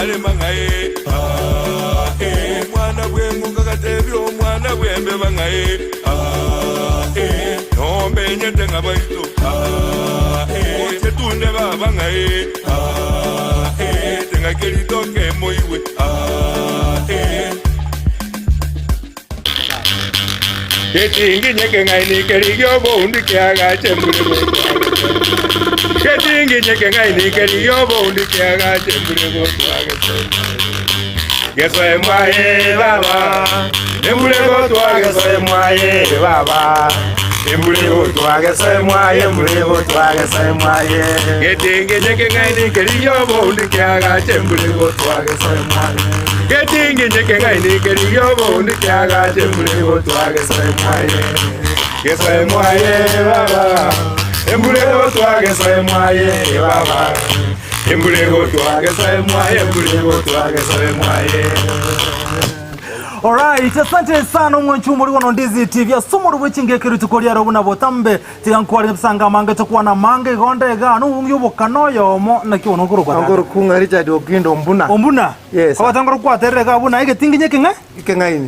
ale mangae mwana bwengu kakatebyo mwana bwembe mangae nombe nyete ngabaito ochetunde baba ngae tenga kelitoke moiwe Ching'Igekero ngai kerigyo bondi kyaga chembule Ching'Igekero ngai kerigyo bondi kyaga chembule Gesoe mwaye baba embule gotwa gesoe mwaye baba embule gotwa gesoe mwaye embule gotwa gesoe mwaye Ching'Igekero ngai kerigyo bondi kyaga chembule gotwa gesoe mwaye Ching'Igekero ngai kerigyo bondi kyaga chembule gotwa gesoe mwaye gesoe mwaye baba embule gotwa gesoe mwaye baba embule gotwa gesoe mwaye embule gotwa gesoe mwaye. Alright, asante sana mwanchu muri wono Ndizi TV. Somo rwo Ching'Igekero tukoria ro na botambe tigankwari bisanga mange tukwa na mange gonde ga no unyo kanoyo mo na kiwono ngoro kwa. Ngoro kunga Richard Ogindo mbuna. Ombuna? Yes. Kwa tangoro kwa terre ga buna ige Ching'Igekero ngai.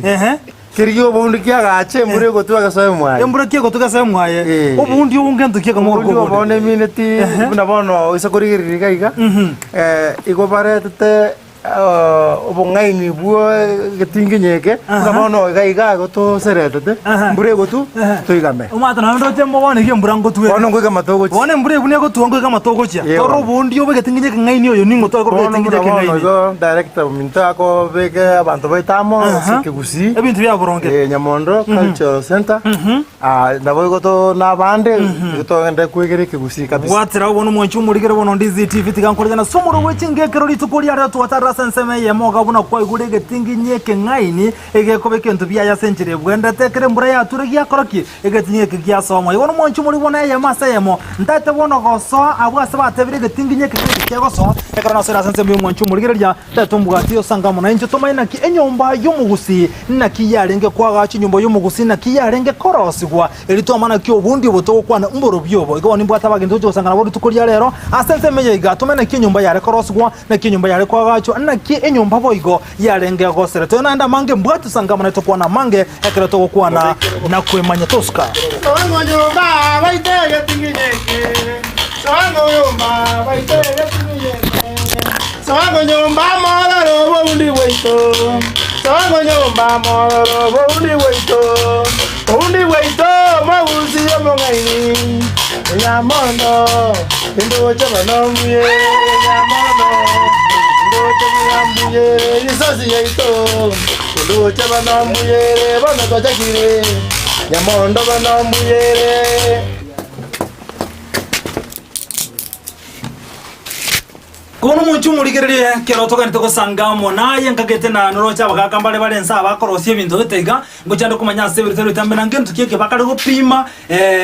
Kirigyo bondi kyaga chembure gotwa gasoe mwaye. Embure kye gotwa gasoe mwaye. Obundi ungentu kye kamoro ko. Bonde minute buna bono isakorigirira iga. Igobarete obongai ni buo geting'Igekero ngabono gaiga goto seretete mbure gotu toigame umata na ndo tembo wone ge mburango tuwe wono ngoiga matogo wone mbure bune go tuongo ga matogo chia toro bundi obe geting'Igekero ngai ni oyo ningo to go geting'Igekero ngai go director minta ko bege abantu baitamo sike Gusii ebintu bya boronge Nyamondo cultural center ndabo goto na bande goto ngende kwegere Gusii kabisa watira wono mwanchu murigere wono Ndizi TV tigankorera na somo rwo Ching'Igekero litukoria ra twatara senseme yemoga buna kwa igure geting'Igekero ngaini egekobe kintu bya ya century bwenda tekere mbura ya turigia koroki egeting'Igekero gya somo wono mwanchu muri wona ya masayemo ndate wono goso abwase batebire geting'Igekero kyegoso ekara na sera senseme mwanchu murigere ya tatumbugatio sangamo na incho tomaina ki Enyomba y'Omugusii na kiyarenge kwaga chinyumba y'Omugusii na kiyarenge korosigwa elitomana kyo bundi butokwana mboro byobo igo ni mbwata bagende cyo sangana bodu tukoria rero asenseme yiga tomena ki Enyomba yare korosigwa na ki Enyomba yare kwaga cho na ki Enyomba boigo yarenge gosere to nanda mange mbwatu sangamo na tokwana mange ekera tokwana na kwemanya toska Enyomba baitege Ching'Igekero Enyomba baitege Ching'Igekero Enyomba mara bundi weito Enyomba mara bundi weito Magusii omongaini Nyamondo ndo chabanomuye Nyamondo Nyamuye isasi yaito ndo chabanomuye bana tojakire Nyamondo banomuye kono mwanchu murigererie kero tokanite gosangamo naye nkagete na noro cha bakakambale balensa bakorosie bintu bitega ngo cyane kumanya sebirite rutambe na ngentu kike bakare gupima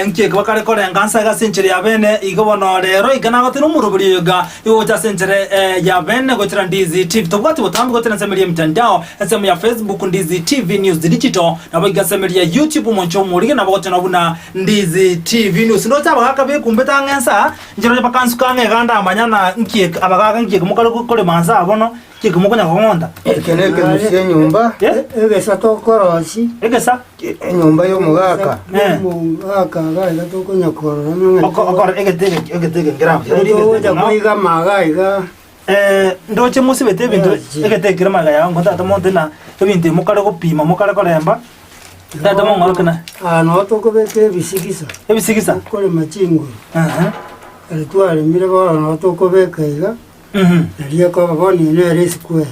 nkike bakare korenga nsa ga century ya bene igobono rero igana gote no muruburi yoga yo cha century ya bene go tira Ndizi TV tobwati botambe go tira nsemerie mtandao nsemu ya Facebook Ndizi TV News Digital na boga semerie YouTube mwanchu murige na bote na buna Ndizi TV News no cha bakakabe kumbeta ngensa njero bakansu kange ganda amanyana nkike ngiye kumukala kukole manza abono kike mukonya kongonda keneke musiye nyumba egesa tokorosi egesa nyumba yo mugaka mugaka gaga tokonya korora nge okor egetege ngira ndo kuiga magaiga ndoche musi bete bintu egetekira magaya ngo tata montena ebintu mukala kupima mukala koremba tata mongorokana no tokobeke ebisigisa kole machingo alitwale mire bora no tokobeka iga Ria kwa boni ne square.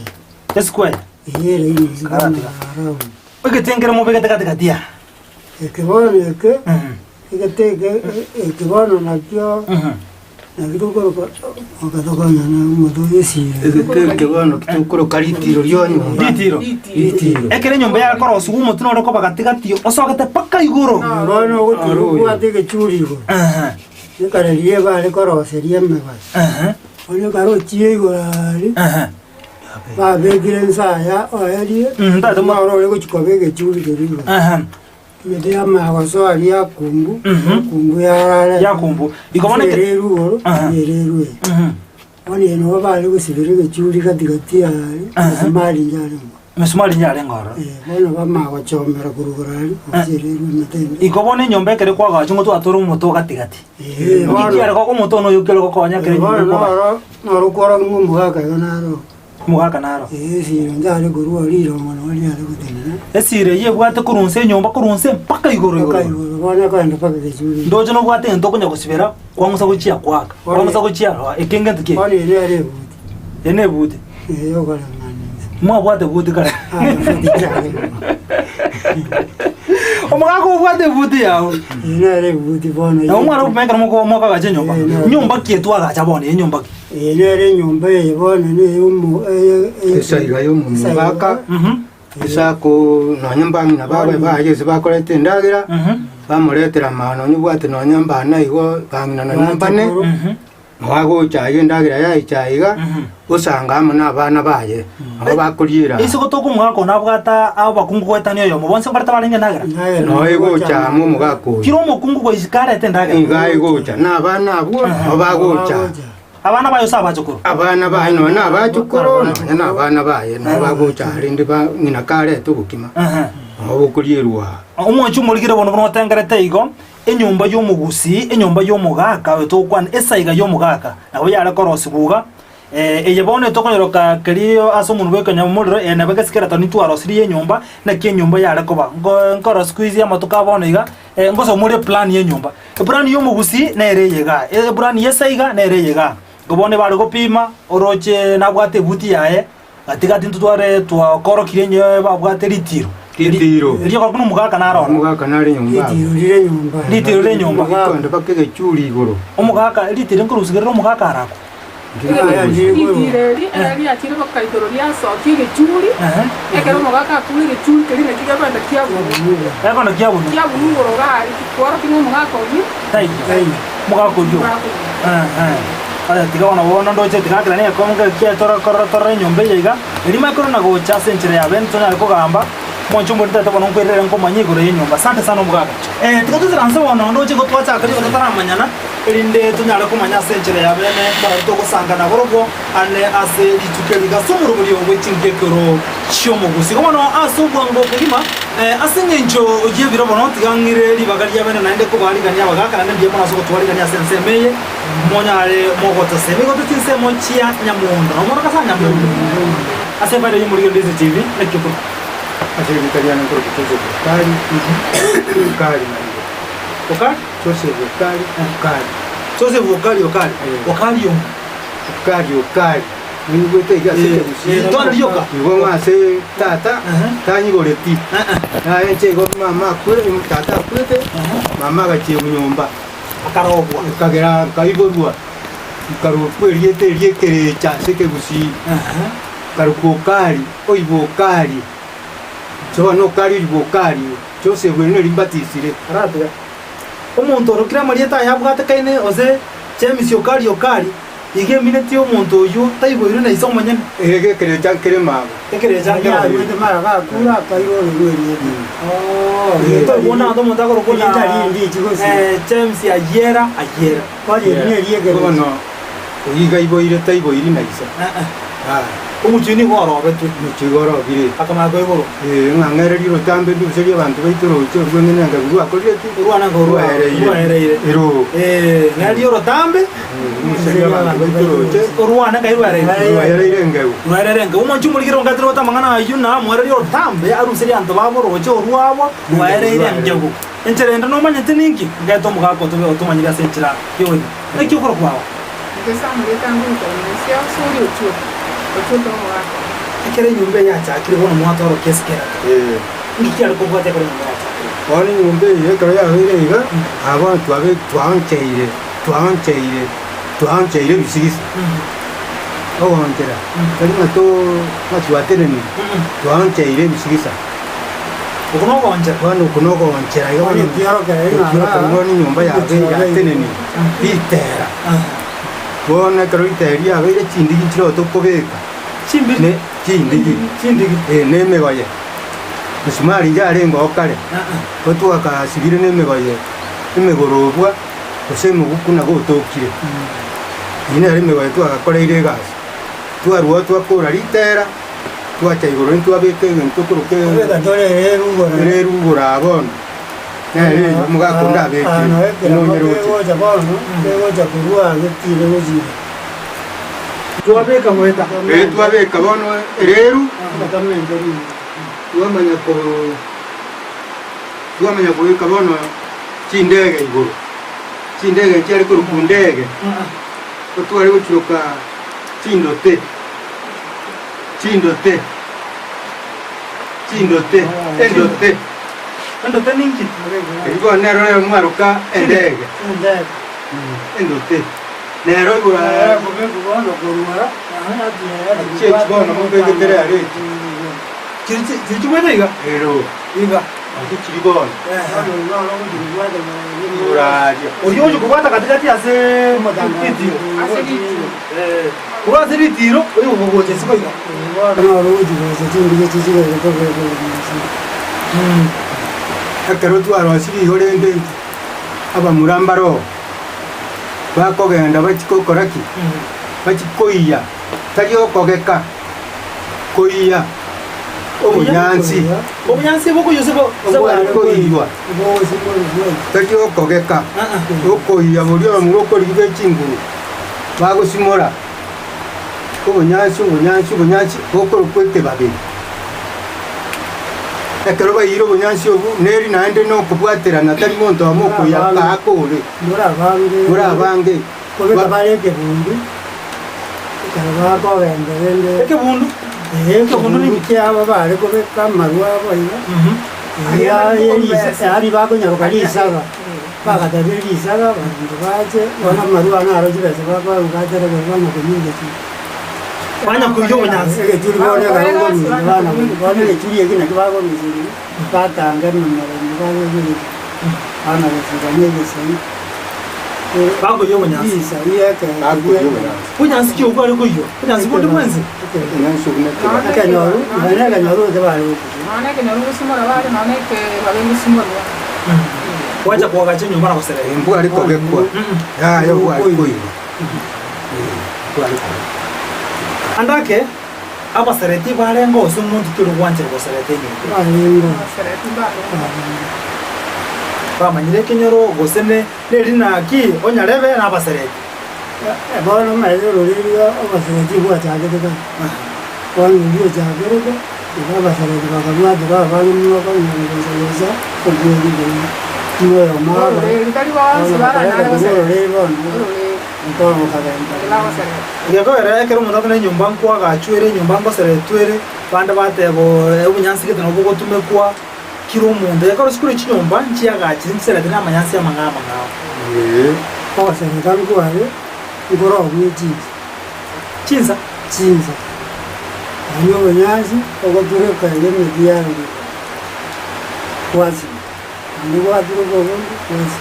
Square. Yere ni zigana. Ogetengera mo bega teka dia. Ekebona eke. Eketege ekebona na kyo. Na kitoko okatokanya na moto yesi. Ekebona kitoko karitiro lyonyo. Litiro. Ekere nyomba ya korosu gumo tuno roko bagatigati osogete paka iguro. Bono guturu kwatege churigo. Nikarerie bale koroserie meba. Oyo karo chiegorari ba begire nsaya oyari ndado maro lego chikobege churi kerigo mede amagoso ali akumbu kumbu ya kumbu igomane kereru yereru Oni no bali gusibire gechuri katigati ya mali njale. Mesumari nyale ngoro. Bona bama gwachomera kurugurari kusire rumetende. Ikobone Enyomba ekere kwaga chungo twatoro moto gatigati. Ikiara ko moto no yukelo ko konya kere. No kwara ngumugaka ganaro. Mugaka naro. Sire njale kurwa liro mono ali ale gutene. Esire ye bwate kurunse Enyomba kurunse mpaka igoro igoro. Bona kwenda paka gechuri. Ndoje no bwate ento kunya kusibera kwa musa kuchia kwaka. Kwa musa kuchia ekenge ntike. Bona ile ale buti. Ene buti. Yo kwala. Mwa bwate buti kare. Omugako bwate buti yao. Inere buti bona. Na umwana upemeka moko moka gache Enyomba. Nyomba kietu agacha bona Enyomba. Inere nyomba bona ne umu esaiga yo mugaka. Isako no nyamba na bawe baje sibakolete ndagira. Bamuletera mano nyubwate no nyamba na igo bangina na nyamba ne. Mwago chaye ndagira ya ichaiga. Usanga amana abana baye abo bakulira isi gotoko mugako nabwata abo bakungu gwetani yo mubonse barata baringe ndagira no ego cha mu mugako kiro mukungu go isikara ete ndagira inga ego cha na abana abo abagocha abana bayo saba chukuru abana baye no na abachukuru no na abana baye no bagocha rindi ba ngina kare tubukima abo kulirwa umwanchu muligire bono bono tengerete igo Enyomba yo Gusii Enyomba yo mugaka wetokwan esaiga yo mugaka abo yara korosibuga eye bone tokonyoroka kerio aso mundu bekanya mumuriro ene bagasikira tani twarosiri Enyomba na ke Enyomba yara koba ngoro squeeze amatoka bone iga ngoso muri plan y'Enyomba plan yo Gusii na ere yega plan yesaiga na ere yega gobone bari gopima oroche nabwate buti yae atigati ntutware twakorokire nye babwate litiro iri ko kuno mugaka naro mugaka nari Enyomba litiro le Enyomba konde bakege churi igoro omugaka litiro nkurusigero mugaka arako Itireri ari akiri bakaitoro rya soki gechuri ekero mugaka kuri gechuri keri ne kigabanda kiabu yakona kiabu ngoro gari kwaro kingo mugaka oyi tai mugaka ojo ala tigona wona ndoche tigakira ne konga kia tora Enyomba yiga iri makoro na gocha senchire ya bento na kugamba moncho mbonita to bono kwerere ngo manyigoro y'Enyomba asante sana mugaka tikatuziranse wona ndoche go twacha kari go taramanyana erinde tunyara kumanya senchire ya bene barato gusangana gorogo ane ase litukeliga somuro muri yo Ching'Igekero cyomo Gusii kono asubwa ngo kulima asenyenjo ogiye biro bono tigangire libagari ya bene naende ko bali ganya bagaka nande ndiye mwana soko twali ganya sensemeye monyare mogota sebe go tutinse mochia nyamundo omoro kasa nyamundo ase bale yo muri Ndizi TV ekyo ase italiano ko kitozo kali kali okali chose kali kali chose vokali okali okali yo okali ningo te ya se Gusii ndo ndiyoka igo ngase tata tanyi goreti na enche go mama kure mu tata kure mama ga che Enyomba akarobwa kagera kaiborwa karu kwerie te riekere cha se ke Gusii karu kokali oibo kali so no kali bokali chose bwene limbatisire arate omuntu orokira marieta yabwate kaine oze chemisio kali okali ige mineti omuntu oyu taiboire na iso manyene ege kere chankere mago ekere change ya wete mara ga kura kairo to bona ndo monta ko bona ndi chikosi James ayera kwali ne riege no oyiga iboire taiboire na isa umuchini goro betu muchigoro bire akama ko igoro ngangere riro tambe ndu seri abantu baitoro cyo rwene nanga guru akorete urwana ngo ruere ero nali oro tambe seri abantu baitoro cyo urwana ga ruere ngo umunchu muligiro ngatiro tamangana yuna muere oro tambe aruseri anto baboro cyo ruabo ruere ngego encherenda no manyete ningi ngato mugako to tumanyira senchira yo ekyo koro kwawo kesamuleta nguko nesio suri uchu ekere Enyomba yacha akiri bono mwatoro keskera ngikyaro ko bwate kare Enyomba yacha wani Enyomba yekero ya hirega abantu abe twancheire bisigisa owontera kali mato matwatereni twancheire bisigisa ukuno konchera yo kwali tiaro ke wani Enyomba ya teneni bitera bona karo iteri ya bere chindigi chiro to kobeka chimbi chindigi nemegoye musumari yarengo okare otwaka sibire nemegoye emegorobwa ose mugukuna gotokire ine rime gwe twagakoreire gasi twarwo twakura ritera twacha iguru ntwabike ntukuruke rugura abono mugakunda beke nonyeruti twabeka mweta twabeka bono reru twamanya kubika bono chindege iguru chindege cyari kurukundege twari gucuruka chindote endote ningi iko nero rero mwaruka endege endote nero igura chechibona mubegedere ari chichumwe iga ero iga kichibona uraje uyoje kubata katikati ase kitiro uraze bitiro uyu bugoje siko iga akero twarwasiri ihorende abamurambaro bakogenda bakikokoraki bakikoiya tariokogeka koiya obunyansi boko yose koiywa tariokogeka okoiya burio murokori b'ekinguru bagusimora obunyansi bokorokwete babiri ekero bayire obunyansi obu neri naende nokobwaterana tari muntu amokoya kakore muri abange ekebundu nibikyabo bari kubeka amarwa boiga ari bakonyaruka risaga bagatabira risaga bantu baje bona amarwa narojibese babarugaterebana kunyingeti banya kuyo bunyansi turi bone garongo bana bone turi egina kibago mizuri batanga numero bago biri ana basizanye seni bago yo bunyansi isa yake bunyansi cyo bari kuyo bunyansi bondi mwenzi kanyoru zabari none ke nyoru simora bari none ke babengi simora wacha kwa gache nyumba na kusere embu ariko gekwa yo kuyo andake abasereti barenga ose omuntu turi gwanje goserete nyingi bamanyire kinyoro gosene neri naki onyarebe n'abasereti bono maero ririyo abasereti bwatagete wani ndio jagereka abasereti bakamwade bavanye mwaka nyangeza kubwiri moyo mara ritari bose barana basereti ngekogera ekero omuntu atone enyomba nkwa gachwere enyomba ngoseretwere bande batebo obunyansi gete nobwo gotumekwa kiro omuntu ekero sikuru ekinyomba nchiagachire nchiserete n'amanyansi amang'ama ng'ao abaserikali kware ngorogwe chinsa anyo obunyansi ogotureka emedi yaro kwasi andi gwaturuka obundi kwasi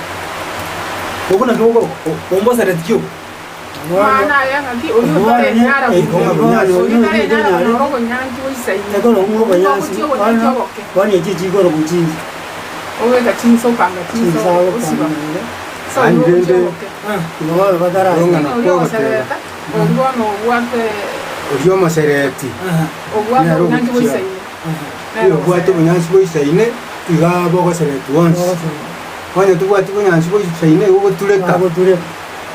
oguna kigo omboserete kyo mana yanga ki oyo tare nyara ko nyanji oisai ekolo mu obunyansi wani ekikigoro kuchinsa owe ka chinso panga chinso osiba andende ngoba badara Obuano bwate orio mosereti obuano nyanji oisai bwate bunyansi boisaine iga bogosereti wonsi wanya tubwate bunyansi boisaine ugotureka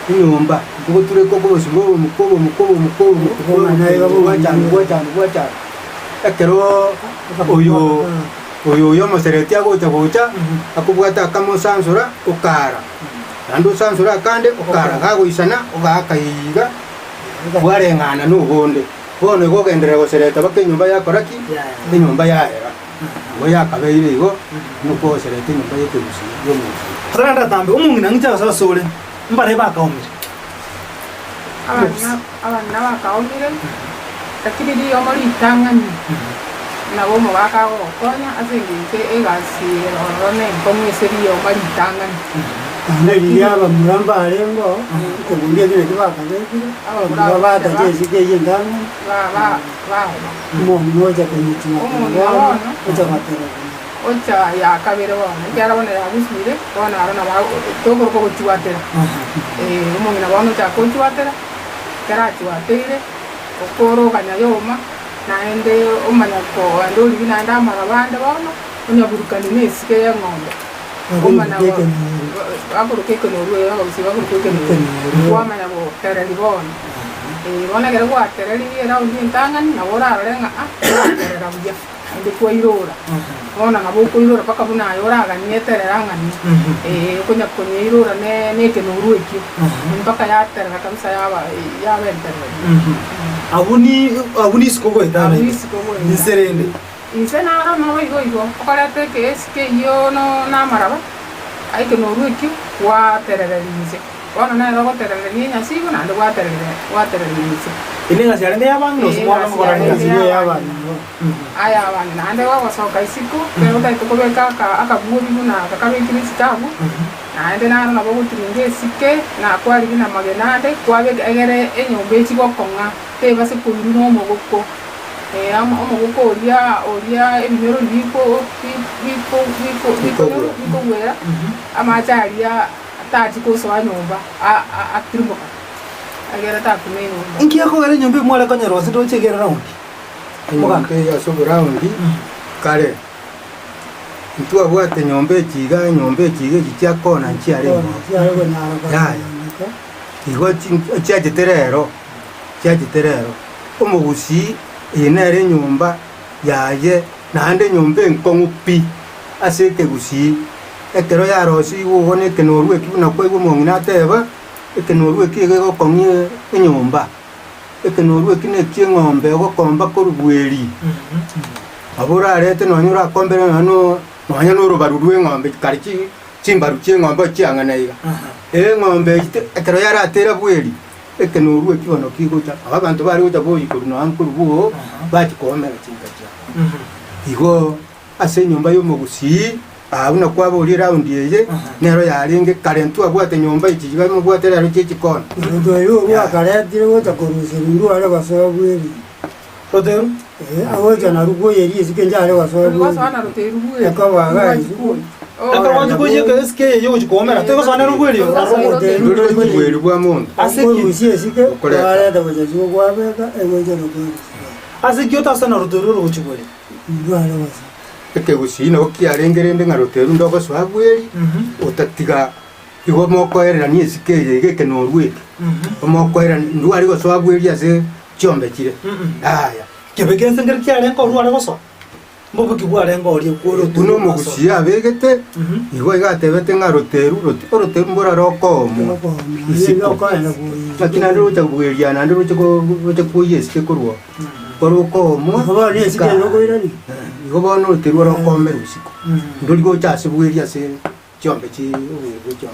inyomba ugotureka ogobosimbo mukobo gwachana ekero oyo mosereti agocha akubwata akamosansura ukara andi osansura akande ukara gagoisana ogakayiga bwareng'ana n'ubundi bono igogenderera gosereta baka enyomba yakoraki enyomba yahera igo yakabeire igo nuko gosereta enyomba yekegusi yomuntu taranda tambe omung'ina ng'ita basasore mbare bakaumire abana bakaumire lakini dio mori tangani nabo mo bakagokonya asengite egasi orone komweserio mari tangani Neriya bamuramba arengo kubumbye kile kibakazekire abata jesi keje ndanga mo moja kwenye ocha matero ocha ya kabere wana cyara bone ya Gusii wana arona ba togoro ko kuchuatera umungina bano cha kuchuatera karati wateire okoro kanyayoma naende omanyako andoli binanda marabande bono onyaburukani nesike ya ng'ombe omana akorokeke norwe akorusi akorokeke norwe wamanya bo tereri bono bona kere gwatereri raundi entang'ani nabo orarorenga terera buya ande kwairora bona nabo kwairora paka buna yoraganie terera ng'ani okonyakonya irora neke norwe ekio mpaka yaterera kabisa yabenterera abuni sikogo itana inserende inse nara no igo okorete ke esike iyo no namaraba aike norwe ekio waterererinse bona na rogo terereri nyasigo nande waterererinse ilinga siarende yabangu simwana mukorani siyo y'abantu aya abana nande wagosoka isiko pero taitokobeka akabuori buna kakabekirisi kabu naende naro nabo gutiringe esike nakwaribi na magenande kwabeka egere enyomba ekigokong'a tebase koiru n'omogoko omogoko oria ebinyoro bikogwera amache aria tachikosoa nyomba akirimoka agera takume nyomba inkiakogere nyomba imware konyerwa sindochegera raundi nyomba yasobo raundi kare ntwabwate nyomba ekiga gikyakona nkyaremo igo kyagiterero omugusii inere enyomba yaye nande nyomba enkong'u pi ase ekegusii ekero yarosi igo nekenorwe ekibuna kwaigwa omong'i nateba ekenorwe eki egekokong'ia enyomba ekenorwe eki neki eng'ombe egokomba korubweri abo orarete nonya orakombere nonya norobaru rwa eng'ombe kare chimbaru chia eng'ombe chiang'anaiga eng'ombe ekero yaratera bweri ekenorwe eki bono kigocha abo abanto bari gocha boikoru nonya nkorubuo bachikomera chinka chiao igo ase enyomba y'omogusii buna kwabori raundi eye nero yarenge kare ntwabwate nyomba ikijiga mubwate rero cy'ikikona ndoyo bwakaretire gocha korusira ndware basobweri rotero awoja na rugo yeri isike njare basobweri basana roteru buye akabaga akabantu koje ke ske yo chikomera teko sana rugweri rugweri bwa muntu asiki isike kware da gocha jigo kwabeka egoja rugweri asiki otasana rotero ruchigweri ndware basa ekegusii nabo kiarengerende ng'a roteru ndogoswa bweri otatiga igo mokoererania esike eye egekenoru eke omokoererania ndware goswa bweri ase chiombe chire aya kebekensengeri kiarenga orware goswa mbogo kibwarenga orie kworo tuno omogusii abegete igo igatebete ng'a roteru mborare okomo isiko lakini ande rocha bweria nande rocha kuoya esike korwa korokomo igo bono roteru orokomera usiko ndori gocha ase bweria ase chiombe chiobwego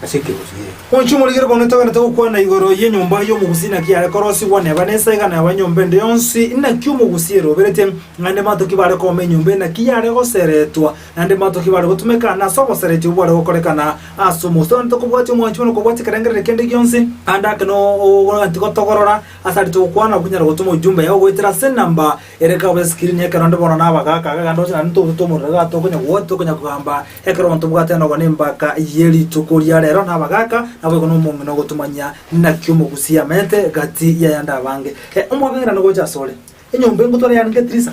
ase kegusii onchumorigere bono togana gukwana igoro yenyomba y'omugusii na kiare korosi wane banesa igana abanyombe nde yonsi na kyomugusii roberete ngande matoki bare kome nyombe na kiare goseretwa nande matoki bare gutumeka na sobosereti ubare gukorekana asumo so ntokubwati mwanchuno kubwati karengere kende gyonsi anda kano antiko togorora asari tukwana kunyara gutuma ujumbe yago gwitira sen number ereka ba screen yekarande bono nabagaka gando cyane ntutumurega tokunya woto kunya kugamba ekero bwate no gonembaka yeri tukuria rero nabagaka nabo kono umuntu no gutumanya nakyo mugusii amente gati ya yanda bange umwagira no gocha sole enyombe ngutore yange trisa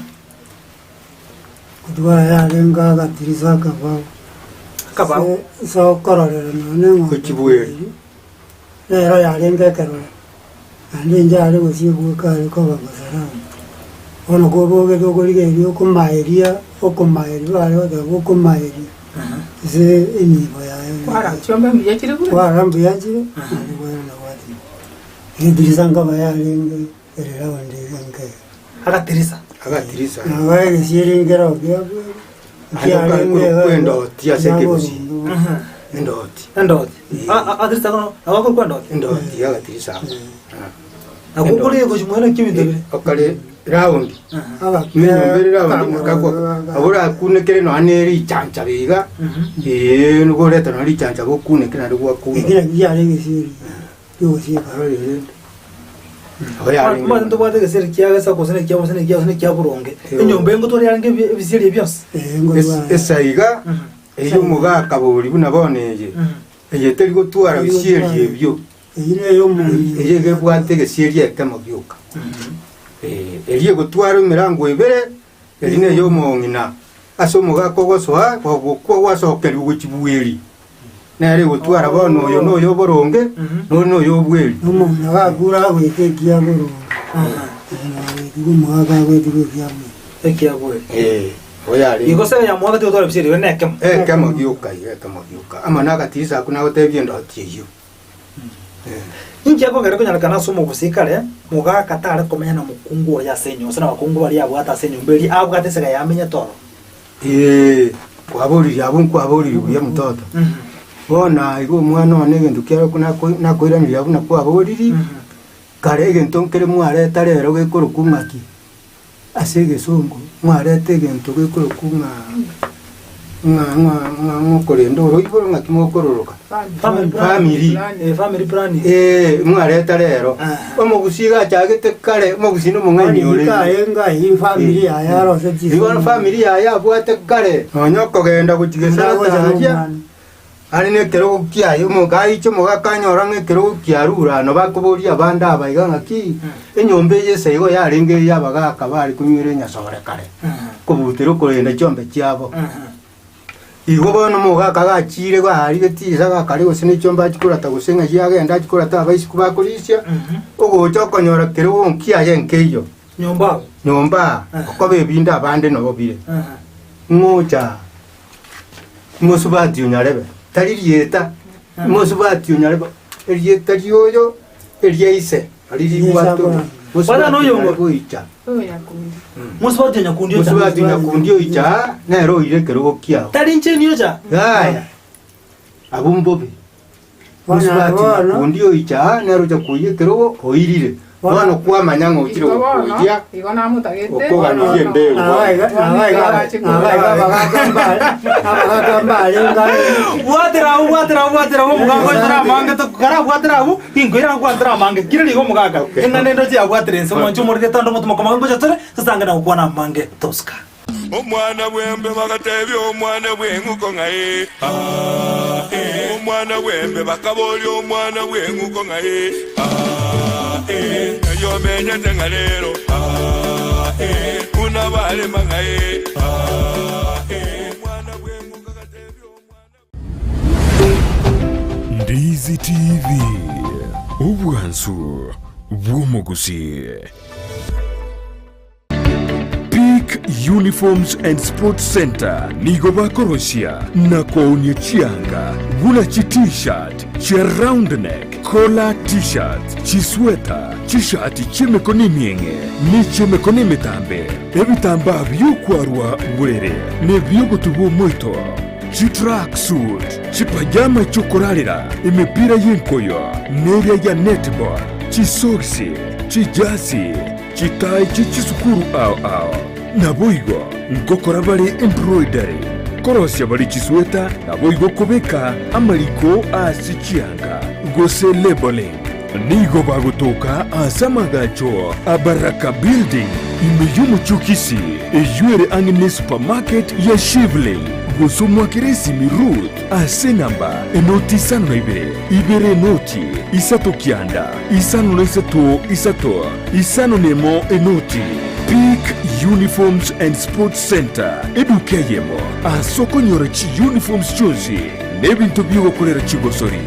kutwara yarenga gatirisa kaba so kororero none kukibweri rero yarenga kero ande njare gusii bukare ko bagosara ono goboge dogorige rio kumaeria okumaeria bare odagokumaeria ze enyibo yayo kwara chiombe mbiyakire kure kwara mbiyakire ani kwara na wati idirisanga bayarenge erera wande yanke agatirisa na wae siringera obyabwe kwendo tia sekegusii ndoti adirisa kono awako kwendoti ndoti agatirisa akukuri ko chimwana kimidebe okale raundi ninyombe raundi akakwa abura kunekere no aneri chancha biga nugo leta no ri chancha go kunekere no gwa kuno ikira byarenge siri yosi arore oya ndo bwate geseri kiaga sa kosene kia buronge enyombe ngotori yange bisiri byose esaiga eyo muga kabori buna boneje eye teri gutwara bisiri ebyo ire yo mu ege bwate gesiria kama byuka eriye gutwara mirango ibere erine yo mongina aso mugako gosoa kwa wasokeri gukibuweri nare gutwara bono yo no yo boronge no yo bweri no nagagura wete kia boro gumaga wete kia me kia bwe oyari igose ya mwaga te utwara bisiri wene kama byuka ama nagatisa kuna gotebye ndotiyo inki yako ngere kunyana kana somo kusikale muga katare komenya na mukungu ya senyo sana bakungu bali abo ata senyo mbeli abo gatesega yamenya toro kwabori ya mtoto bona igo mwana one gendu kyaro kuna nakoiranira abuna kwabori kare gento kere mwareta rero gekoro kumaki asege songo mwarete gento gekoro kuma ngokore ndoro iboro ngakimokororoka family plan mwareta rero omugusiga cyagete kare omugusino mungani ore enga hi family ayaro se jisi ibona family ayabwate kare onyoko genda kutigesa gataja ari ne kero kyayo mugayi cyo mugakanyora ngekero kyarura no bakuburi abanda abayiga ngaki enyombe yese igo yarenge yabaga akabari kunywire nyasore kare kubutero korenda cyombe cyabo igo bono mugaka gachire gwari getiza gakari gusine cyomba kikurata gusenga yagenda kikurata abayisi kubakurisha ugo cyokonyora kero nkiyaye nkeyo nyomba ko bebinda abande no bobire ngoja musubati unyarebe tari yeta musubati unyarebe yeta yoyo eliyeise aliri wato Wala no yongo kuicha musubati nyakundio icha nero ire kero kia tari ncheni yocha gaya abumbobe musubati nyakundio icha nero cha kuye kero oirire Wano kwa manyango chiro kujia. Igona mutagete. Okoga niye mbeo. Watera mugaga tara manga to kara watera bu ingoira watera manga kirili go mugaga. Engane ndo ya watera enso moncho morge tando mutuma kama ngo chatore sasanga na ukwana mange toska. Omwana bwembe bagatebya omwana bwenguko ngaye omwana bwembe bakaboli omwana bwenguko ngaye yo menya tengalero una bale mangaye omwana bwenguko gatebya omwana Ndizi TV ubwansu bw'umugusi Uniforms and Sports Center nigo bakoroshia na kuonya chianga gula chi t-shirt cha round neck collar t-shirt chi sweater chi shati chimekoni mienge ni chimekoni mitambe ebitamba byukwarwa bwere ne byogutubu muito chi track suit chi pajama chokorarira imipira y'inkoyo neria ya netball chi soksi chi jasi chi tai chi chisukuru ao Naboigo, ngokora bari embroidery. Korosya bari chisweta, naboigo kubeka, amaliko asichianga. Gose labeling. Nigo bagotoka asamagacho, abaraka building. Imeyumu chukisi, ejuere angine supermarket ya Shivling. Goso mwakiresi mirut, asenamba, enoti sanu ibere noti, isato kianda, isano isato, isano nemo enoti. Peak Uniforms and Sports Center edukeyemo asoko nyorachi uniforms chozi nebintu byo gukorera kigosori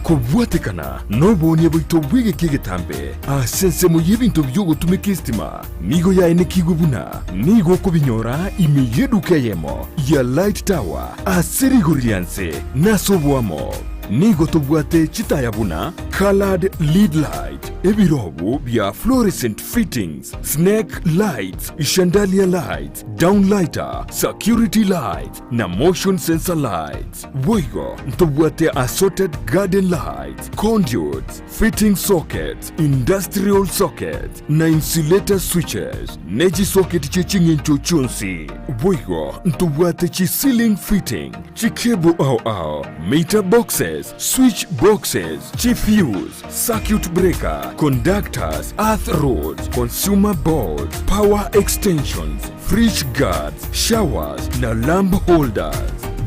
kubwatekana nobonye bwito bwige kigetambe asense mu yibintu byo gutumika istima nigo ya enekigubuna nigo kubinyora imiyedukeyemo ya Light Tower aserigurianse nasobwamo Nigo tubwate chitayabuna colored lead light ebirobu bya fluorescent fittings snake lights chandelier lights downlighter security lights na motion sensor lights boigo tubwate assorted garden lights conduits fitting sockets industrial sockets na insulator switches neji socket chechingencho chunsi boigo tubwate chi ceiling fitting chi cable meter boxes switch boxes, chi fuse, screws, circuit breaker, conductors, earth rods, consumer boards, power extensions, fridge guards, showers na lamp holders.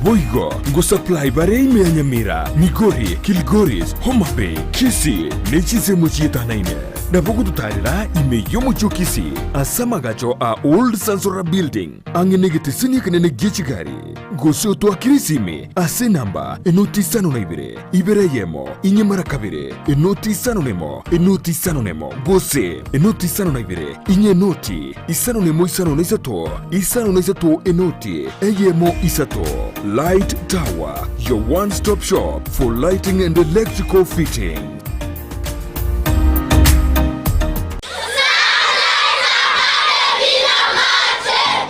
Boigo ngo supply bare ime Nyamira, Migori, Kilgoris, Homa Bay, Kisii nechize muchita naine. Na bogu tutarira ime yomo Kisii asama gacho a old Sansora building angenegete sini kanene gechigari. Gusii to akirisime ase namba enoti sano na ibere yemo Enyomba kabire enoti sano nemo Gusii enoti sano na ibere inye noti isano nemo isano na isato enoti eyemo isato. Light Tower, your one-stop shop for lighting and electrical fitting.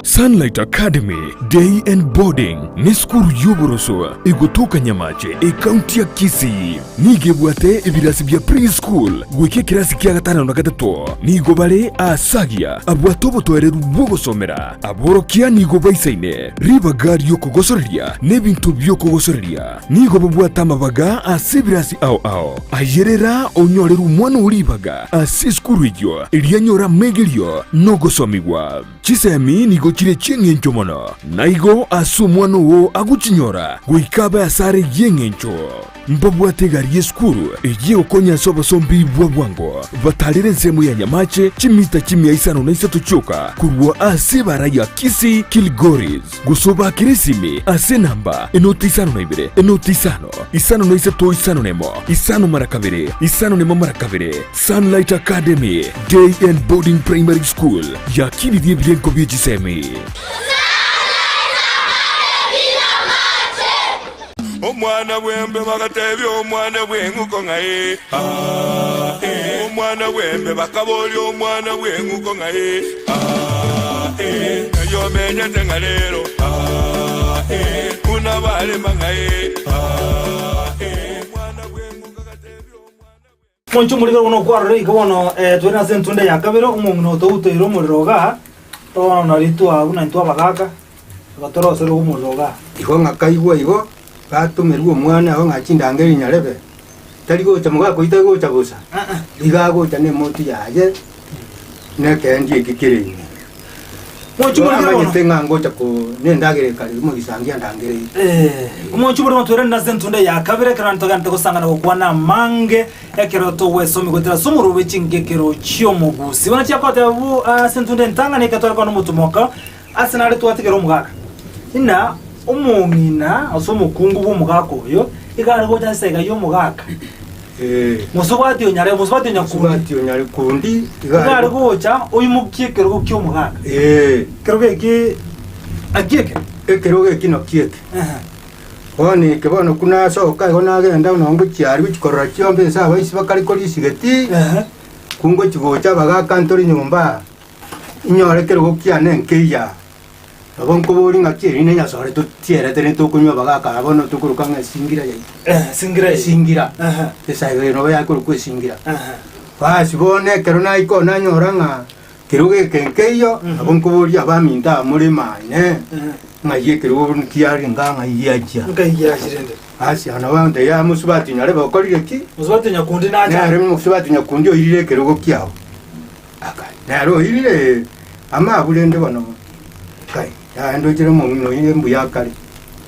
Sunlight Academy Day and Boarding ni skuru yuboroso igutuka Nyamache county ya Kisii nigebwate ibirasi bya preschool gwike kirasi kya gatano na gatatu nigobare asagia abwatobo toereru bogosomera aborokia nigobaisaine ribagari yo kugosoreria nebintu byo kugosoreria nigobabwata mabaga asibirasi ao ayerera onyoreru mwana uribaga asiskuru yo irianyora megelio no gosomigwa chisemi nigo Ching'Igekero mono naigo asumwano wo aguchinyora guikaba asare yengencho mbabwate gari skuru eje okonya soba sombi bwabwango batalire nsemu ya Nyamache chimita chimia isano na isato choka kurwa asibara ya Kisii Kilgoris gusoba kirisimi ase namba enoti isano na ibere enoti isano na isato isano nemo isano marakabere Sunlight Academy Day and Boarding Primary School ya kili die bienko biechisemi. Omwana wembe bakatebi omwana wenguko ngaye omwana wembe bakaboli omwana wenguko ngaye yo menya tengalero kuna bale mangaye omwana wenguko katebi omwana Moncho muri gono kwarre ikono twena sentunde yakabero umuntu utero muriroga to na ritwa una ntwa bagaka batoro sero umuroga igo ngakaigwa igo batumirwa omwana aho ngachindangeri nyarebe tari gocha mugako itagocha gusa igagocha ne moti yaje nekendi ikikirine Moncho muri gono tenga ngocha ko nendagere kali mu gisangia ndangere Moncho muri mutwere na sentunde yakabere karanto gante gusangana kokwana mange ekeroto wesomi gotera sumuru Ching'Igekero chiomo Gusii wana chiakote bu sentunde ntanga ne katwara kwa mutumoka asinare twatigero mugaka ina umumina asomo kungu bumugako yo igara gocha sega yo mugaka musubati onyare kundi igara gocha oyimukie kero kyo mugaka kero geki akieke ekero kino kieke Oni kebono kuna soka gona genda unongo cyari bikorora cyombe saba isi bakari kori sigeti kungo kigocha baga kantori nyumba inyore kero gokiane nkeya abonko bori ngakiri ne nyasore to tiere tene to kunywa baga ka bono to kuruka ngasingira yayi singira esa no ya kuruka singira basi bone kero na iko na nyoranga kiruge kenkeyo abonko bori abaminda muri mane ngaye kero kiari nganga yacha ngayashirende asi ana wande ya musubati nyare bakorire ki musubati nyakundi naja nare musubati nyakundi oyirire kero gokiaho aka naro oyirire ama bulende bano kai ya ndo jere mu no yembu yakari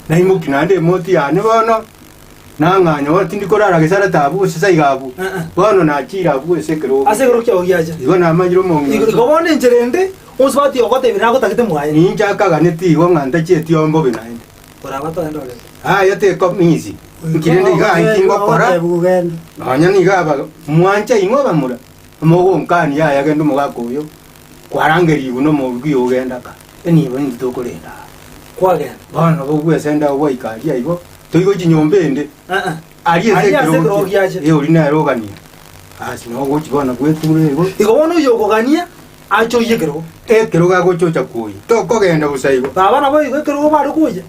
na imukinande moti ya ne bono nanganya wati ndikorara gesara tabu sisa igabu bono na chira bu sekero kyo yaja ibona amajiro mu igobone njerende musubati okote binago takite mwaye ninja kaga neti go nganda cheti ombo binaende orabato ndole yate ko mizi nkirende ga ingo kora anya ni gaba mwanja ingo bamura mogo nkani ya yagendo mugakoyo kwarangeri uno mugi ogenda ka eni bo ndi tokorenda kwagenda bana bo gwesenda wo ikali ayibo toyigo kinyombe ari ezekero yaje uri na rogani asi no go kibona gweture go igobona uyo kogania acho yekero ekero ga gochocha kuyi to kogenda busaigo babana bo igekero bari kuye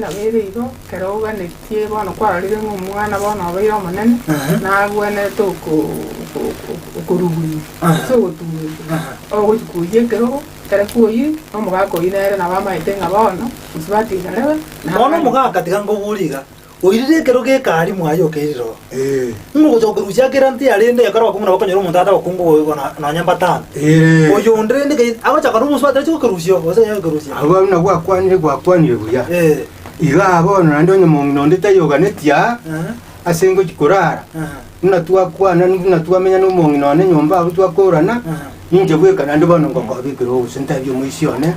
na bere igo kero ga netie bono kwarire ng'umwana bono abaire omonene nagwene to kuruguri so gotuwe ogo kuyekero kare kuyi omugako inere na bamaite ng'abono musibati garewe bono mugaka tiga ngo buriga oirire kero ge kari mwayo keriro ngo jokerucia kiranti arinde yakara kumuna bakonyoro umuntu ata bakungo na nyamba tano oyo ndire ndike ago chakaru muswata jokerucio ose jokerucia abo na gwakwanire buya iga abono nando nyomongo ndita yoga netia asengo chikorara nuna twakwana nuna twamenya no mongo none nyomba abo twakorana ninje bweka nando bano ngo kwabikiro usenta byo mwisione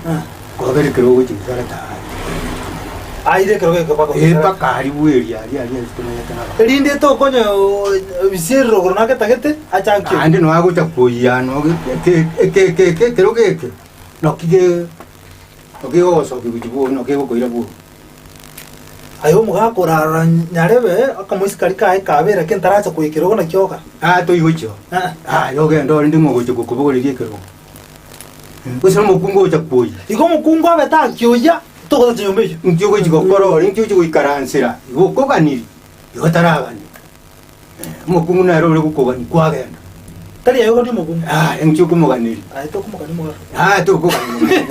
kwaberekero gukizara ta aire kero ge kapako paka ari bweri ari tumenya kana rinde to konyo bisero gorona ketagete achankyo ande no agocha kuya no ke kero ke no kige oke oso bibujibu no ke gokoira bu ayo muga korara nyarebe akamuisikari kae kabera kentaracha kuikiro gona kyoka to igocho yoge ndo ndi ngogocho kukubugorie kero Kusa mukungo cha kuyi. Iko mukungo abeta kyoya to ko nyombe. Ntiyo chigokoro, ntiyo chigikaransira. Igoko kaniri. Yotarabani. Mukungu na role gukogani kwagenda. Tari ayo ndi mukungu. Ntiyo kumuganiri. To kumugani mo. To kuganiri.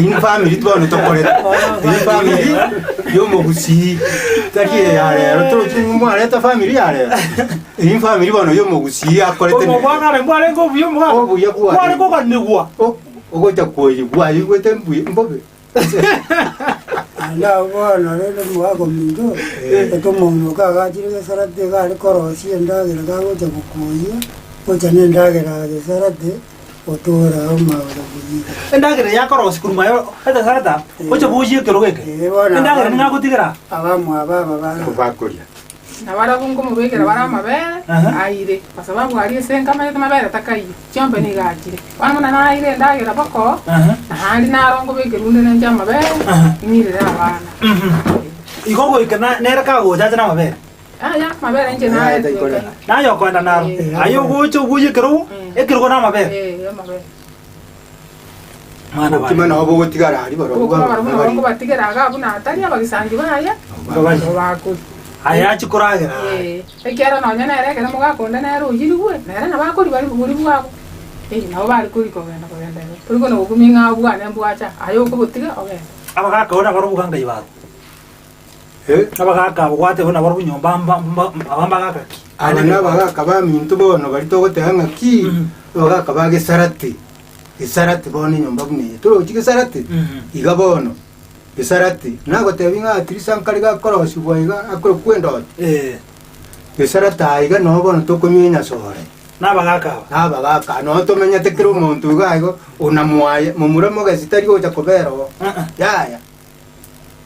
In family twana to kore. In family yo Gusii. Tari yare, to chimu ale ta family yare. In family bano yo Gusii akorete. Ko bwana mbale ngo buyo mwa. Ko buyo kwa. Kwale ko kanigwa. Ogo cha kuyi kwa yigwete mbobe. Ala bwana rero mwago mindo. Eto mono kaga chire sarate ga korosi ndagira ga gocha kukuya. Gocha ndagira ga sarate otora umawara buyi. Ndagira ya korosi kurumayo ata sarata. Gocha buyi kero geke. Ndagira ngagutigera. Abamu ababa bana. Kubakuria. Nabara kungo mubekera bara mabere aire pasababu ari senka mayete mabere takai chombe ni gajire bana na aire ndagira bako na handi na rongo bekera unde nja mabere ngire abana igogo ikana nera ka go jaja na mabere ya mabere nje na na yo kwenda na ayo gocho buye kero ekero go na mabere mabere mana ba kimana obo gotigara ari baro baro batigera ga buna atari abagisangi baya bako aya chikoragira ekera no nyana ere kera mugakonda na ero yirigwe na ere na bakori bari buri bwabo nabo bari kuri ko genda kuri ko no guminga bwana mbwacha ayo ko butiga oge abagaka ona baro buganga ibaro abagaka bwate bona baro bunyomba abambagaka abana bagaka bamintu bono bari togote hanga ki bagaka bage sarati bono nyomba bune turo chike sarati igabono Gesarati, nago tebinga atrisa nkariga korosi boiga akoro kwendo. Gesarata iga no bono tokomyenya sore. Nabagaka no tomenya tekero muntu gaigo unamwaye mumuramo gasitari oja kobero. Ya.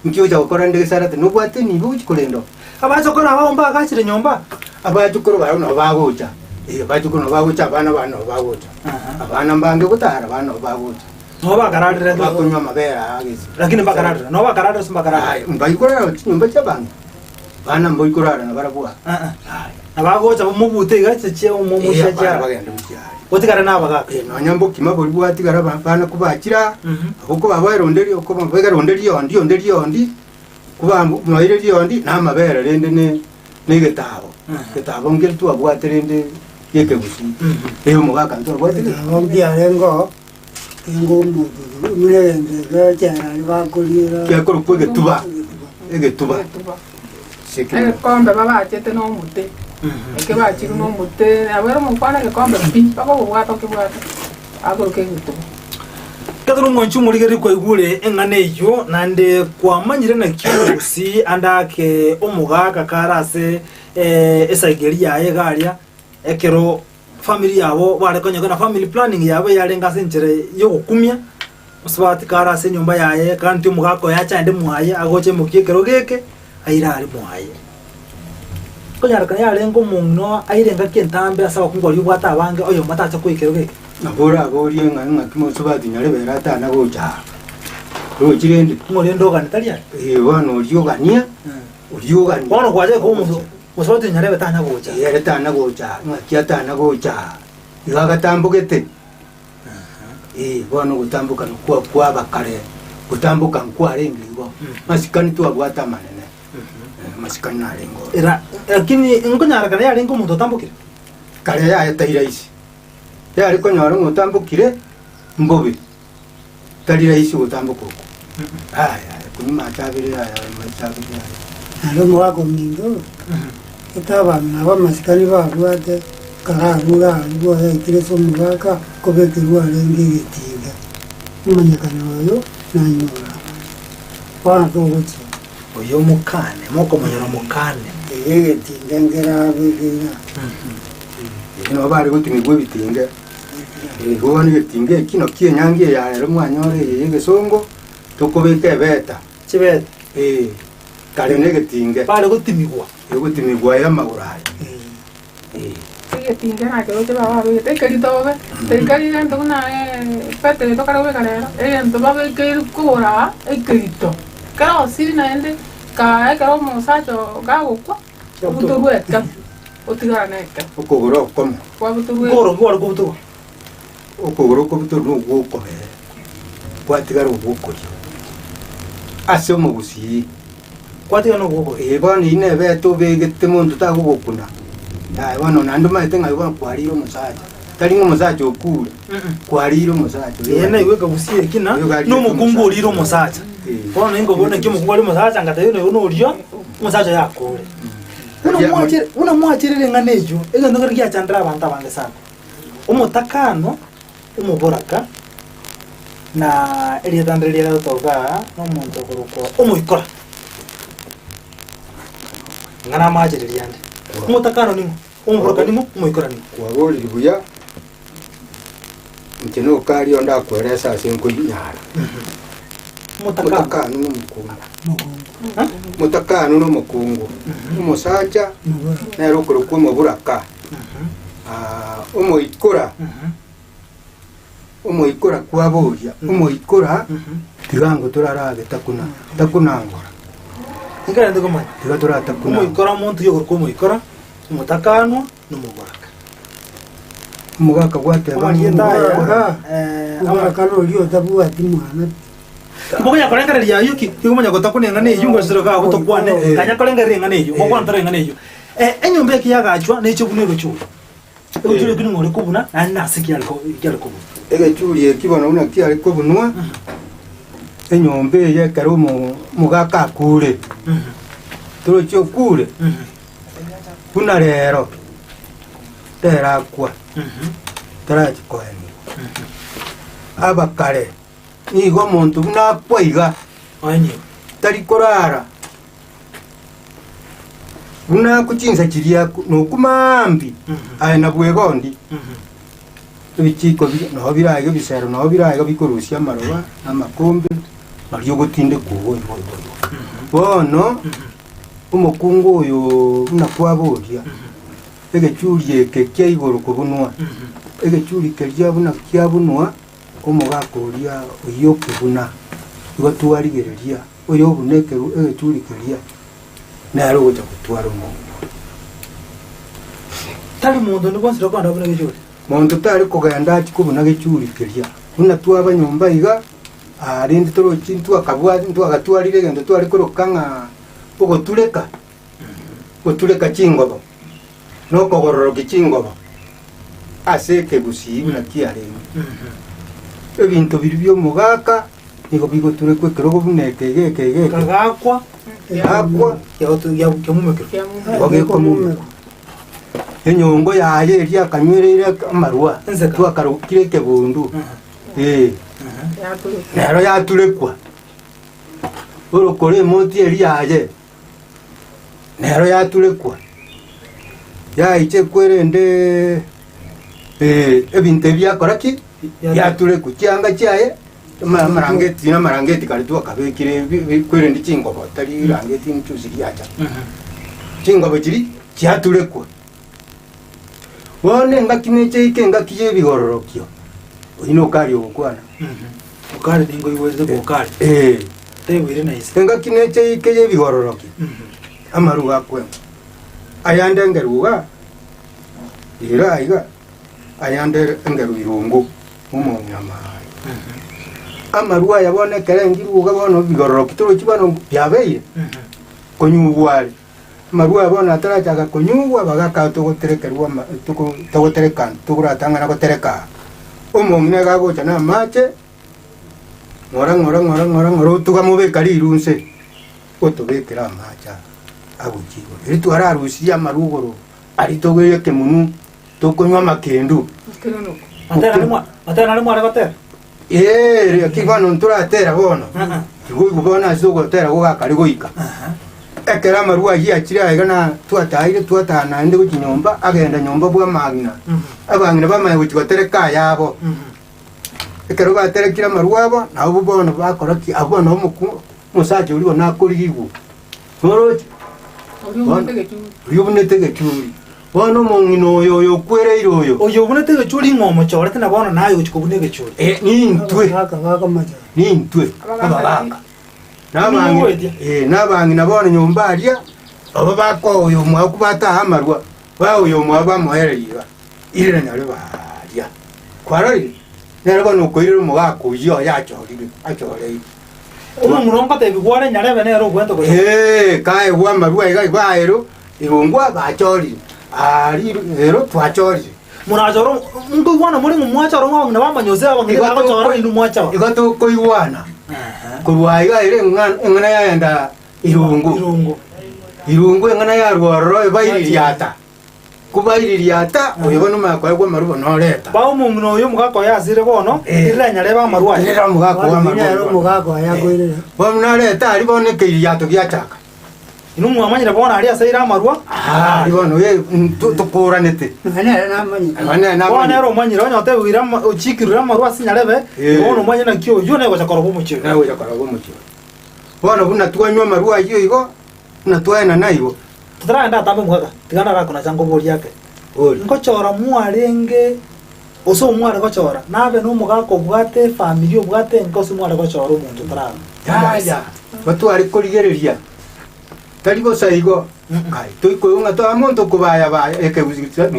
Nkyo ja gukora ndi gesarati no bwate ni buki kolendo. Abacho kora abomba gachire nyomba. Abacho kora baro no bagocha. Abacho kora bagocha bana bagocha. Abana mbange gutara bana bagocha. No bakaradira ndo kunywa mabera agisi lakini bakaradira no bakaradira simbakarada mbayikorera nyumba cyabanga bana mboyikorara na barabwa abagocha mubute gache umumusha cyara bagenda mucyari otigara nabagaka no nyambo kimabori bwatigara bana kubakira uko babayironderi uko babayironderi yondi kuba mayire yondi na mabera rende ne getabo ngel tu abwaterende yeke Gusii eyo mugaka ndo bwatigara ngombia rengo Ngombo, mulende gachana bakulira. Yakoro kwege tuba. Sekere kombe baba chete no mute. Eke ba chiru no mute, abero mo kwana ke kombe pi, bako bwata ke bwata. Agoro ke ngutu. Kadro ngonchu muligeri ko igure engane yo nande kwamanyire na Gusii andake omugaka karase esageri yaye garia ekero family yabo bare konye na family planning yabo yarenga senchere yo gukumya musabati karase nyumba yaye kandi umugako yachande muhaye agoche mukikero geke aira ari muhaye konyara kana yarengo munno airenga kentambe asaba kungori bwata abange oyo matacha kwikero geke nabora agori nga kimo sabati nyare berata na gocha ro chirende ngori ndoga nitalia wano uryogania wano kwaje ko umuntu musabati nyare betana gocha yare tana gocha ngakia tana gocha igaga tambukete wano gutambuka no kwa bakare gutambuka kwa rengi go masikani tu abwata manene masikani na rengo era lakini ngonyara kana yarengo umuntu tambukire kare ya tairaisi yari konyara ngutambukire mbobe tariraisi gutambuka aya kunyuma tabire aya matabire nalo mwako mingo itaba nabo masikani babwate kararuga ngo ekire so mugaka kobekirwa renge gitinga umanyakana oyo nanyora pana toguchi oyo mukane moko manyora mukane gitinga ngerabegira ino bari gutimigwe bitinga go ni gitinga kino kienyangie ya rero mwanyore yenge songo tokobeke beta chibet kare ne gitinga bari gutimigwa ya magurari Tiga na kero te baba be te kari to be te kari na to na pete to karo be kare to baba ke ko ra kari to karo si na ende ka karo mo sa to ga go kwa buto ruet ka o tiga na ka o kogoro komo kwa buto ruet goro buto o kogoro ko buto no go ko he kwa tigaro go ko ase mo Gusii kwa tiga no go bani ne be to be gete muntu ta go kuna wano nandu maite ngai wa kwariro musaja talingo musaja okura kwariro musaja yena iwe ka Gusii kina no mukungu oriro musaja bona ingo bona kimo kungoli musaja ngata yone uno orio musaja yakore una mwachirire nganejo ega ndogari ya chandra banta bange sana umutakano umuboraka na eria tandrele ya toga no muntu kuruko umuikora ngana mwachirire yande umutakano nimo umuboraka nimo umuikora nimo kwagori buya mtino kari onda kweresa senko nyara mutakano no mukungu mutakano no mukungu umusaja na rokoro ko muburaka umuikora kwaboya umuikora tigango turarabe takunangora ngara ndiko manya tiga turatakuna umuikora muntu yo ko umuikora umutakano n'umuboraka umugaka gwate abakano lyo tabu ati mwana Boya kolenga lya yuki yumanya gotakunenga ne yungo ziroga gutokwane kanya kolenga renga ne yo mokwana renga ne yo Enyomba ekiyagachwa n'ekyo bunero cyo ekyo kino ngore kubuna anasiki aliko kubu egechuli ekibona una kiali kubunwa Enyomba yekero mugaka kule turo cyo kule kuna rero terakwa terachikoeni abakare nigo muntu nakwiga anyi tari korara una kuchinza chiria no kumambi aina bwegondi bichiko no birayo bisero no birayo bikorusia maroba amakombe bari gutinde kubo bono umukungu uyu unakwaboria egechuri ekekya igoro kubunwa egechuri kerya buna kyabunwa umugakoria uyo kubuna igotwarigereria uyo bunekeru egechuri kerya naro gocha kutwara umuntu tali muntu ndikonsira kwanda buna gechuri muntu tari kugenda kikubuna gechuri kerya una twaba nyomba iga arindi toro chintu akabwa ntu agatwarire gendo twari kurukanga ugotuleka gotuleka chingobo no kogororo kichingobo aseke Gusii na kiaremu ebintu biribyo mugaka nigo bigotule kwekerogo buneke kagakwa yakwa ya kemumekero wagekomume enyongo yaye eria kanywerere amarwa twakarukire kebundu nero yatulekwa urukore moti eriaye nero yatulekwa yaiche kwerende ebinte byakoraki yatulekwa cyanga cyaye marangeti kali twakabekire kwerende chingobo tari rangeti nchuzi yacha chingobo kiri cyatulekwa wone ngakineche ikenga kiye bigororokyo ino kali okwana ukari ningo iweze bokari tebwire naise enga kineche ikeye bigororoki amaruga kwe ayande ngeruga ira iga ayande ngeru irungu umunyama amaruga yabone kerengiruga bono bigororoki toro kibano byabeire konyugwari maruga yabone atarachaga konyugwa bagaka togoterekerwa togotereka tuguratanga na gotereka umumne gagocha na mache ngora utugamubeka rirunse utubekera amacha agukigo ritu ararusia marugoro aritogeye kemunu tokonywa makendu atera nimo aregotera kigano nturatera bono kigugu bona zogotera gugakari goika ekera marua ya chira igana twatana ndi gukinyomba agenda nyomba bwa magna abangina bamaye gukigotereka yabo ekero gaterekira marua abo nabo bono bakoraki abono muku musaje uri bona kurigigu noroje uyubunete gechuri bono mungino yo kwereire oyo uyubunete gechuri ngomo chore tena bono nayo gukubune gechuri nintwe ababanga nabangi nabona nyomba aria abo bako uyu mwa kubata hamarwa ba uyu mwa bamuhereriba irene nyare baria kwarari nerego nukoire mugako yo yachorire achorei murongo te bigware nyare benero gwento ko kae gwa marwa iga baero irungwa bachori ari ero twachori murajoro ngo igwana muri mu mwacharo ngo nabamanyoze abangira bachoro indu mwacharo igato ko igwana kurwaiga ire ngana yaenda irungu ngana ya rworo baiririata kubaiririata oyo no makwa gwa marubo no leta ba umuntu no yo mugako yazire bono iranya reba marwa ira mugako wa marubo mugako yagoire bo no leta ari boneke iriato giachaka inu mwamanyira bona ari asaira marwa ari bono ye tukuranete na bona ro manyira onyote wira uchikirira marwa sinyarebe bono manyina kyo yo nego chakoro bumuchiro nawe chakoro bumuchiro bono buna twanywa marwa iyo igo na twaena naibo tutaraenda tambe mwaga tigana gako na chango bori yake ngochora mwarenge oso mware gochora nabe no mugako bwate family obwate nkoso mware gochora umuntu tarara ya batu ari kurigereria tarigo saigo kai toikoyunga to amonto kubaya ba ekebuzitsa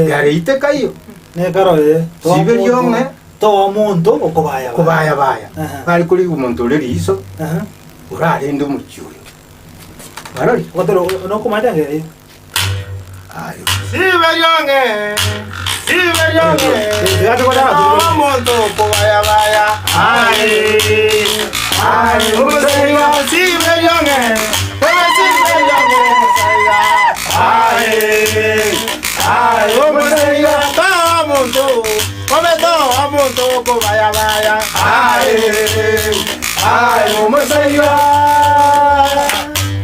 yare itekayo ne karo siberyonge to amonto okubaya baya ari kuri umuntu reri iso urare ndo mucyuyo barori otero no kumata ngere ayo siberyonge gato ko da amonto kubaya ai ubusaiga siberyonge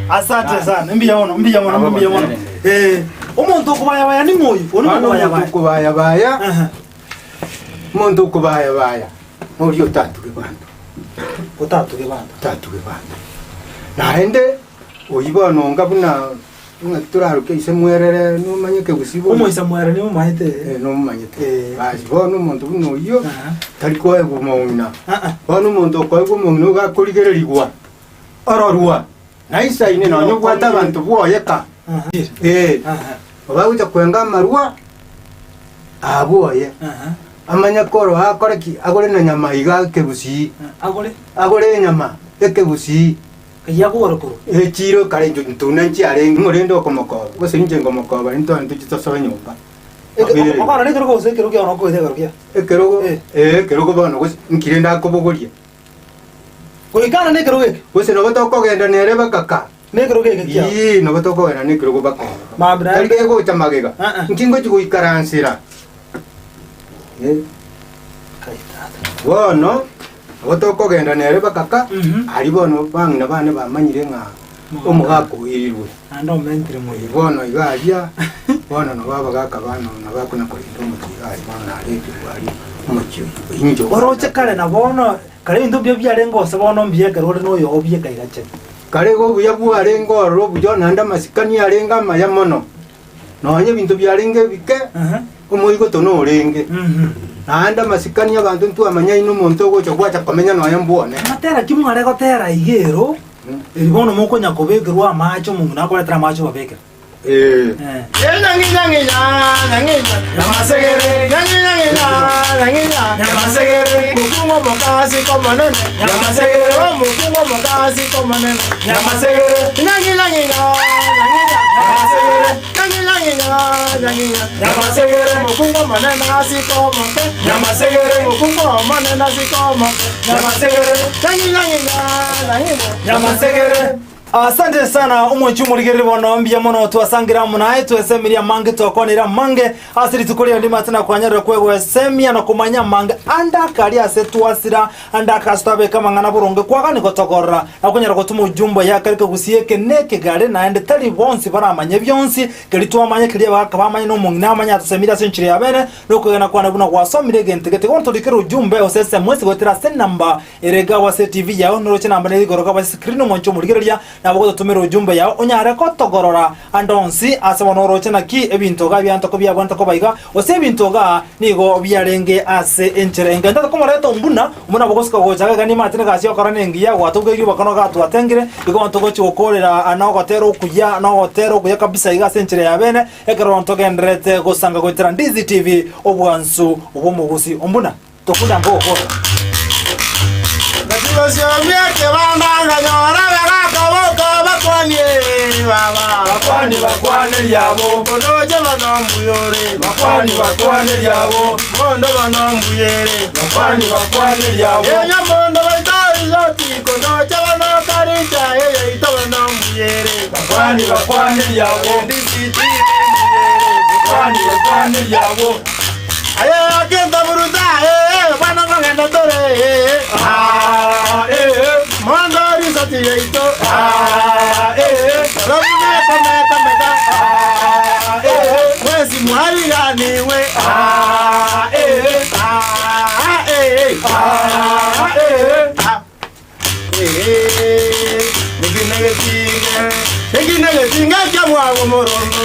asante sana mbia wono umuntu kubaya ni moyo kubaya muntu kubaya muri utatu kibando naende oyibona ngabuna turaruke isemwerere numanyeke gusibo umuisemwerere ni mumahite numanyete basi bono muntu buno iyo tariko egumona bono muntu ko egumona gakurigererigwa ororwa naisa ine no nyugwata abantu boyeka babuja kwenga marua aboye amanya koro akoreki agore na nyama iga kebusi agore nyama ekebusi kayagora koro chiro kare ntunanchi are ngorendo komoko gose nje ngomoko bari nto ntujito so nyumba akora ne kero se kero ke ono ko ide kero ke kero ko bano gose nkirenda ko bogoria ko ikana ne kero ke gose no bato ko genda nere bakaka ne kero ke kia no bato ko genda ne kero ko bakaka ma bra ke ko chamagega nkingo chigo ikaransira wono abotoko genda nere bakaka ari bono bangina bane bamanyire nka omugako irirwe ando mentre mo bono igaria bono no baba gaka bano na bakuna ko indo mutira bono na letu bari mucyo injo oroche kale na bono kale indo byo byarengo se bono mbye kare no yo obye kaigache kare go buya bwarengo ro bujo nanda masikani arenga maya mono no nye bintu byarenge bike umuigo tono orenge nanda masikani abantu ntu amanya ino muntu gocho gwacha komenya no yambone matera kimware gotera igero iribono moko nyakobegirwa macho mungu nakore tra macho babeke nangi namasegere namasegere mukungo mokasi komanene namasegere mukungo mokasi komanene namasegere nangi namasegere mukungo manene asikomo namasegere mukungo manene asikomo namasegere namasegere Asante sana umwenchu muligere bono mbia mono twasangira munae twesemiria mange twakonera mange asiri tukulia ndima tena kwanyara kwego esemia no kumanya mange anda kali ase twasira anda kastabe kama ngana boronge kwagani gotogorra akunyara gotuma ujumbo ya karike gusieke neke gare na ende tali bonsi baramanye byonsi kali twamanye kali bakabamanye no mungina amanya tusemira senchiri yabene no kugana kwana buna gwasomire gente gete gonto dikero ujumbe osese mwesi gotira sen number erega wase tv yao no roche namba ne goroka ba screen umwenchu muligere nabo tumira ujumbe yao onyare ko togorora andonsi asabona roche naki ebinto ga byanto ko byabanta ko bayiga ose ebinto ga nigo byarenge ase encherenge ndata ko moreto mbuna umuna bogoska go jaga gani matine ga sio korane ngiya watugeri bakano ga twatengire bigo ntogo chikokorera anogotero kuya anogotero kuya kabisa iga senchere yabene ekero ntoge ndrete gosanga go Ndizi TV obwansu obomugusi ombuna tokunda mboko Basiomia kebanda nganyora bagakoboka bakwani baba bakwani yabo bodoje banambuyore bakwani yabo mondo banambuyere bakwani yabo yenya mondo baitari loti konoje banokarija yeye ito banambuyere bakwani yabo Ndizi bakwani yabo aye akenda buruda bana ngenda dore mandari sati yeito robine kame mwezi mwali ganiwe Ekinege kya mwago morondo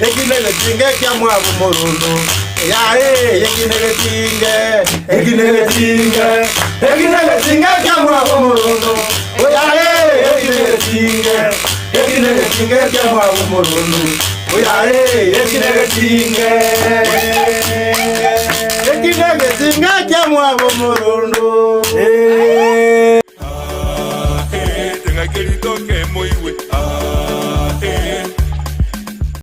ekinege kya mwago morondo ekinege kya mwago morondo ekinege kya mwago morondo ekinege kya mwago morondo